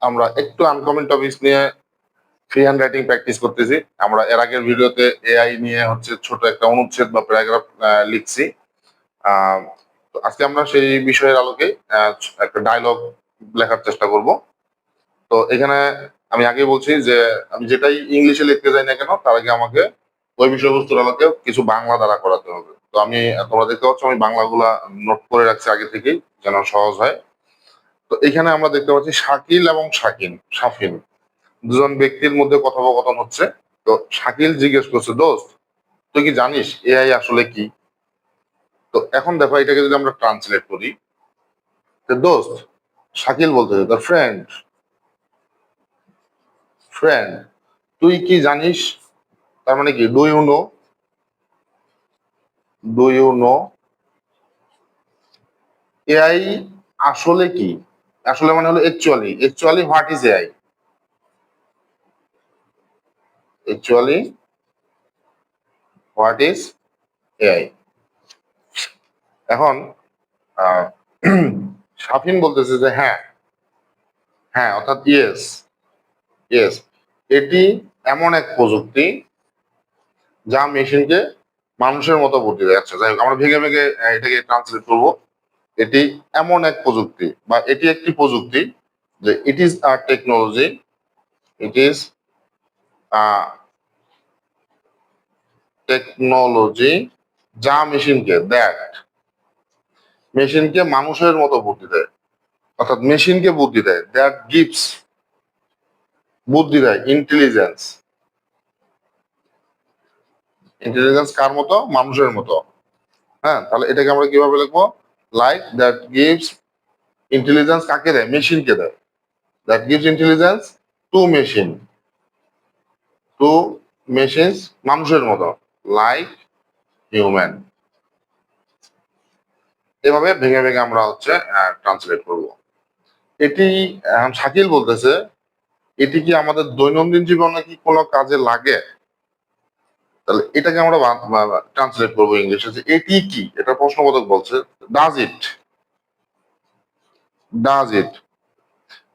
আমরা একটু uncommon topics নিয়ে ফ্রি হ্যান্ড রাইটিং প্র্যাকটিস করতেছি। আমরা এর আগের ভিডিওতে এআই নিয়ে হচ্ছে ছোট একটা অনুচ্ছেদ বা প্যারাগ্রাফ লিখছি। আহ, তো আজকে আমরা সেই বিষয়ের আলোকে একটা ডায়লগ লেখার চেষ্টা করব। তো এখানে আমি আগেই বলছি যে আমি যেটাই ইংলিশে লিখতে যাই না কেন তার আগে আমাকে ওই বিষয়বস্তুর আলোকে কিছু বাংলা দ্বারা করাতে হবে। তো আমি তোমরা দেখতে পাচ্ছ আমি বাংলাগুলা নোট করে রাখছি আগে থেকেই যেন সহজ হয়। তো এখানে আমরা দেখতে পাচ্ছি শাকিল এবং সাফিন দুজন ব্যক্তির মধ্যে কথোপকথন হচ্ছে। তো শাকিল জিজ্ঞেস করছে, দোস্ত তুই কি জানিস এআই আসলে কি? তো এখন দেখো এটাকে যদি আমরা ট্রান্সলেট করি, তো দোস্ত, শাকিল বলতেছে তার ফ্রেন্ড, ফ্রেন্ড তুই কি জানিস, তার মানে কি do you know, do you know AI আসলে কি? আসলে মানে হলো actually what is AI, actually what is AI. এখন আহ, শাফিন বলতেছে যে হ্যাঁ, হ্যাঁ অর্থাৎ ইয়েস, ইয়েস, এটি এমন এক প্রযুক্তি যা মেশিনকে মানুষের মতো বুদ্ধি দেয়। আচ্ছা যাই হোক, আমরা ভেঙে ভেঙে এটাকে ট্রান্সলেট করবো। এটি এমন এক প্রযুক্তি বা এটি একটি প্রযুক্তি যে it is a technology, it is a technology যা মেশিনকে মানুষের মতো বুদ্ধি দেয়, অর্থাৎ মেশিনকে বুদ্ধি দেয়, দ্যাট গিভস বুদ্ধি দেয়, ইন্টেলিজেন্স, ইন্টেলিজেন্স কার মতো? মানুষের মতো। হ্যাঁ, তাহলে এটাকে আমরা কিভাবে লিখবো? লাইক দ্যাট গিভস ইন্টেলিজেন্স কাকে দেয়? মেশিনকে দেয়। That gives intelligence to machine, to machines, মানুষের মতো, লাইক হিউম্যান। এভাবে ভেঙে ভেঙে আমরা হচ্ছে ট্রান্সলেট করব। এটি শাকিল বলতেছে, এটি কি আমাদের দৈনন্দিন জীবনে কি কোনো কাজে লাগে? তাহলে এটাকে আমরা ট্রান্সলেট করবো ইংলিশে যে এটি কি, এটা প্রশ্নবোধক বলছে। ডাজ ইট, ডাজ ইট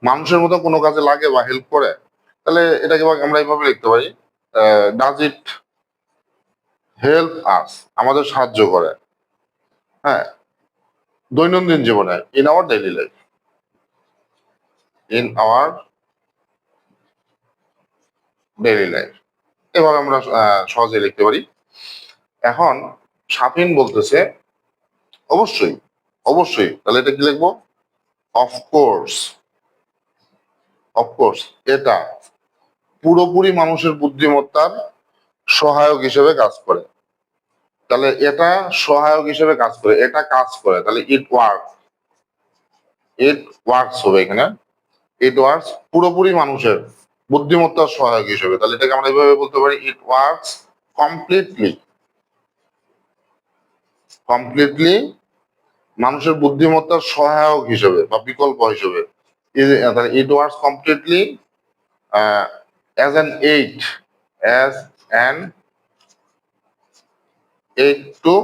মানুষের মতো কোনো কাজে লাগে বা হেল্প করে? তাহলে এটাকে আমরা এইভাবে লিখতে পারি, ডাজ ইট হেল্প আস, আমাদের সাহায্য করে। হ্যাঁ, দৈনন্দিন জীবনে, in our daily life, in our daily life. এভাবে আমরা সহজে লিখতে পারি। এখন শাফিন বলতেছে অবশ্যই, অবশ্যই, তাহলে এটা কি লিখবো? অফকোর্স, অফকোর্স এটা পুরোপুরি মানুষের বুদ্ধিমত্তার সহায়ক হিসেবে কাজ করে। তাহলে এটা সহায়ক হিসেবে কাজ করে, এটা কাজ করে, তাহলে ইট ওয়ার্ক, ইট ওয়ার্কস হবে এখানে। ইট ওয়ার্কস পুরোপুরি মানুষের বুদ্ধিমত্তার সহায়ক হিসেবে, তাহলে এটাকে আমরা এইভাবে বলতে পারি, ইট ওয়ার্কস কমপ্লিটলি, কমপ্লিটলি মানুষের বুদ্ধিমত্তার সহায়ক হিসেবে বা বিকল্প হিসেবে। It works completely as an aid, as an aid two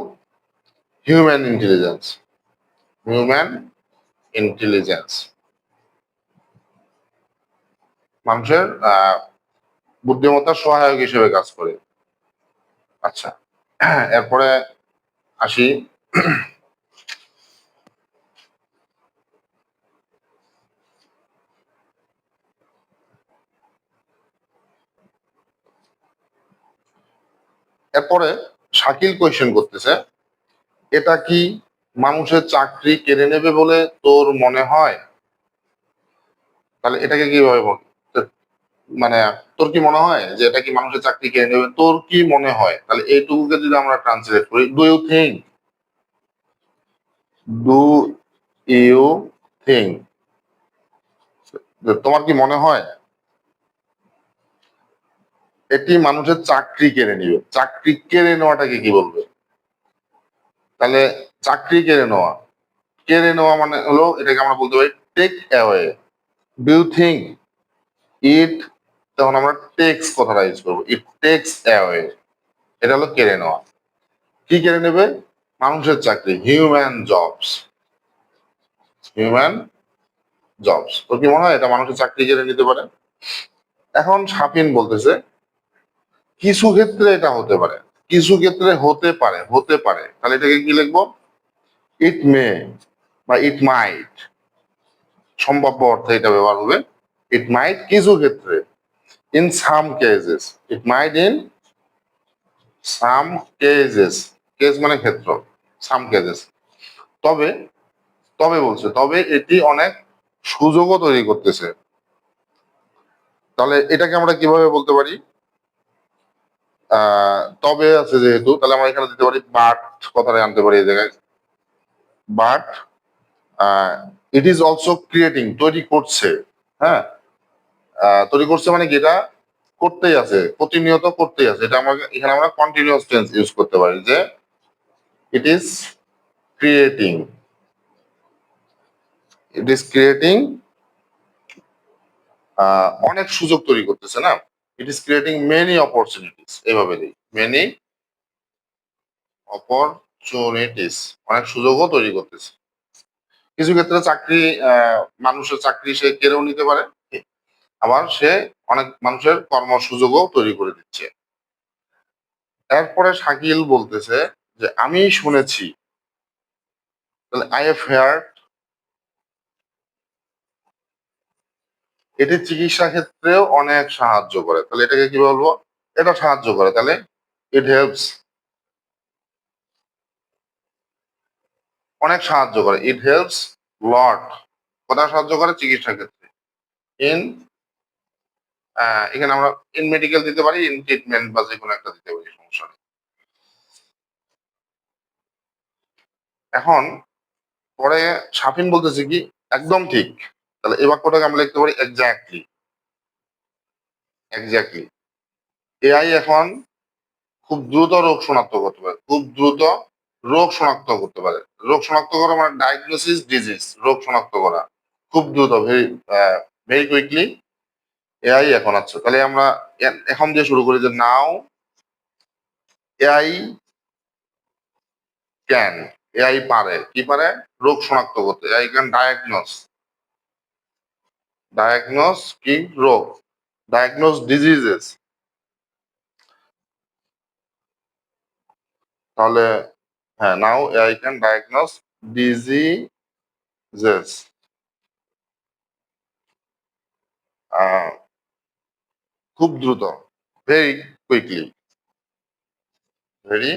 human intelligence, human intelligence মানুষের বুদ্ধিমত্তার সহায়ক হিসেবে কাজ করে। আচ্ছা, এরপরে আসি, এরপরে শাকিল কোয়েশ্চেন করতেছে, এটা কি মানুষের চাকরি কেড়ে নেবে বলে তোর মনে হয়? তাহলে এটাকে কিভাবে মানে তোর কি মনে হয় যে এটা কি মানুষের চাকরি কেড়ে নেবে? তোর কি মনে হয়? তাহলে এইটুকুকে যদি আমরা ট্রান্সলেট করি, do you think, do you think, তোমার কি মনে হয় এটি মানুষের চাকরি কেড়ে নিবে? চাকরি কেড়ে নেওয়াটাকে কি বলবে? তাহলে চাকরি কেড়ে নেওয়া, কেড়ে নেওয়া মানে হলো এটাকে আমরা বলতে পারি take away. Do you think it, তখন আমরা টেক্স কথাটা ইউজ করবো, ইট টেক্স অ্যাওয়ে, এটা হলো কেড়ে নেওয়া। কি কেড়ে নেবে? মানুষের চাকরি, হিউম্যান জবস, হিউম্যান জবস। তো কি মনে হয় এটা মানুষের চাকরি কেড়ে নিতে পারে? এখন শাফিন বলতেছে কিছু ক্ষেত্রে এটা হতে পারে, কিছু ক্ষেত্রে হতে পারে তাহলে এটাকে কি লিখবো? ইট মে বা ইট মাইট, সম্ভাব্য অর্থে এটা ব্যবহার হবে। ইট মাইট কিছু ক্ষেত্রে, in some cases, it might in some cases, case মানে ক্ষেত্র, সাম কেসেস। তবে তবে বলছে তবে এটি অনেক সুযোগও তৈরি করতেছে। তাহলে এটাকে আমরা কিভাবে বলতে পারি? তবে আছে যেহেতু, তাহলে আমরা এখানে দিতে পারি বাট, কথাটা আনতে পারি এই জায়গায়। But it is also creating, তৈরি করছে। হ্যাঁ, তৈরি করছে মানে কি, এটা করতেই আছে, প্রতিনিয়ত করতেই আছে। এটা আমরা এখানে আমরা কন্টিনিউয়াস টেন্স ইউজ করতে পারি যে it is creating, it is creating, অনেক সুযোগ তৈরি করতেছে না। It is creating many opportunities, এইভাবে দিই, মেনি অপরচুনিটিস, অনেক সুযোগও তৈরি করতেছে। কিছু ক্ষেত্রে চাকরি, মানুষের চাকরি সে কেড়েও নিতে পারে, আবার সে অনেক মানুষের কর্মসুযোগও তৈরি করে দিচ্ছে। এরপরে শাকিল বলতেছে যে আমি শুনেছি, তাহলে আই হ্যাভ হার্ড, এটি চিকিৎসা ক্ষেত্রেও অনেক সাহায্য করে। তাহলে এটাকে কি বলবো? এটা সাহায্য করে, তাহলে ইট হেল্পস, অনেক সাহায্য করে। ইট হেল্পস লট, কোথায় সাহায্য করে? চিকিৎসা ক্ষেত্রে। ইন, এখানে আমরা ইন মেডিকেল দিতে পারি, ইন ট্রিটমেন্ট বা যে কোনো একটা দিতে পারি, সমস্যা নেই। এখন পরে শাফিন বলতেছে কি একদম ঠিক। তাহলে এই বাক্যটাকে আমরা লিখতে পারি এক্স্যাক্টলি, এক্স্যাক্টলি। এআই এখন খুব দ্রুত রোগ শনাক্ত করতে পারে, খুব দ্রুত রোগ শনাক্ত করতে পারে। রোগ শনাক্ত করা মানে ডায়াগনোসিস ডিজিজ, রোগ শনাক্ত করা খুব দ্রুত, ভেরি ভেরি কুইকলি এআই এখন আছে। তাহলে আমরা এখন দিয়ে শুরু করি যে নাও এআই ক্যান, এআই পারে, কি পারে? রোগ শনাক্ত করতে। এআই ক্যান ডায়াগনোস, ডায়াগনোস কি? রোগ, ডায়াগনোস ডিজিজেস। তাহলে হ্যাঁ, নাও এআই ক্যান ডায়াগনোস ডিজিজেস খুব দ্রুত, very quickly, very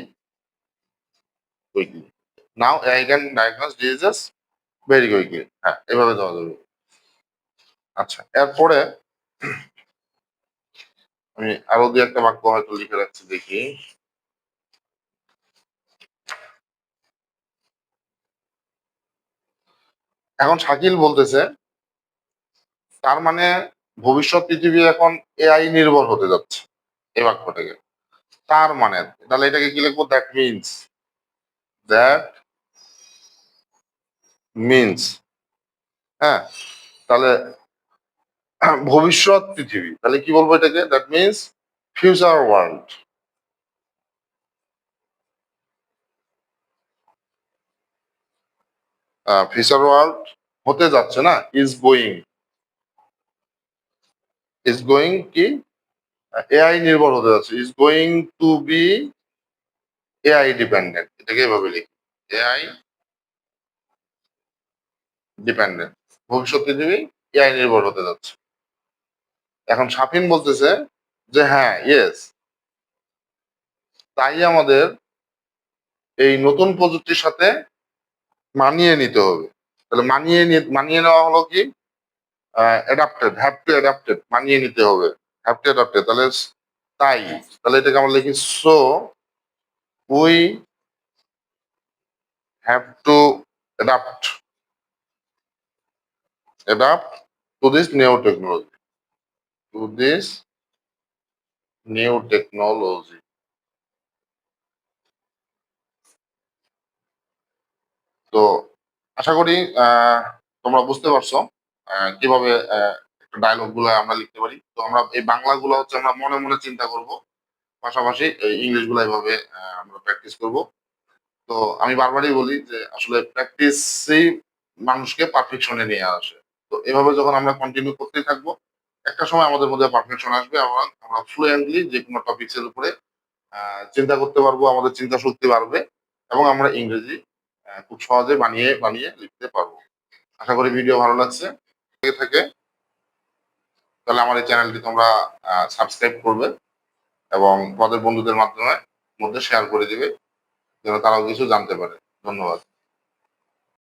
quickly. Now AI can diagnose diseases very quickly, হ্যাঁ এভাবে দেওয়া যাবে। আচ্ছা, এরপরে আমি আরো দু একটা বাক্য হয়তো লিখে রাখছি, দেখি। এখন শাকিল বলতেছে তার মানে ভবিষ্যৎ পৃথিবী এখন এআই নির্ভর হতে যাচ্ছে, এই বাক্যটাকে। তার মানে, তাহলে এটাকে কি লিখবো? দ্যাট মিনস, দ্যাট মিনস, হ্যাঁ। তাহলে ভবিষ্যৎ পৃথিবী, তাহলে কি বলবো এটাকে? That means future world, future world হতে যাচ্ছে না, ইজ গোয়িং, ইজ গোয়িং কি? এআই নির্ভর হতে যাচ্ছে, is going to be AI dependent, এটাকে এভাবে লিখি, এআই ডিপেন্ডেন্ট, ভবিষ্যৎ পৃথিবী এআই নির্ভর হতে যাচ্ছে। এখন শাফিন বলতেছে যে হ্যাঁ, ইয়েস, তাই আমাদের এই নতুন প্রযুক্তির সাথে মানিয়ে নিতে হবে। তাহলে মানিয়ে নেওয়া হলো কি? অ্যাডাপ্টেড, হ্যাভ টু অ্যাডাপ্টেড, মানিয়ে নিতে হবে, হ্যাভ টু অ্যাডাপ্টেড। তাহলে তাই, তাহলে এটাকে আমরা লিখি so we have to adapt, adapt to this new technology, to this new technology. তো আশা করি তোমরা বুঝতে পারছো কিভাবে ডায়লগ গুলো আমরা লিখতে পারি। তো আমরা এই বাংলা গুলো হচ্ছে আমরা মনে মনে চিন্তা করব, পাশাপাশি এই ইংলিশ গুলো এভাবে আমরা প্র্যাকটিস করব। তো আমি বারবারই বলি যে আসলে প্র্যাকটিসই মানুষকে পারফেকশনে নিয়ে আসে। তো এভাবে যখন আমরা কন্টিনিউ করতেই থাকবো, একটা সময় আমাদের মধ্যে পারফেকশন আসবে এবং আমরা ফ্লুয়েন্টলি যেকোনো টপিকস এর উপরে চিন্তা করতে পারবো, আমাদের চিন্তা শক্তি বাড়বে এবং আমরা ইংরেজি খুব সহজে বানিয়ে বানিয়ে লিখতে পারবো। আশা করি ভিডিও ভালো লাগছে। থেকে থাকে তাহলে আমার এই চ্যানেলটি তোমরা সাবস্ক্রাইব করবে এবং তোমাদের বন্ধুদের মাধ্যমে মধ্যে শেয়ার করে দিবে যেন তারাও কিছু জানতে পারে। ধন্যবাদ।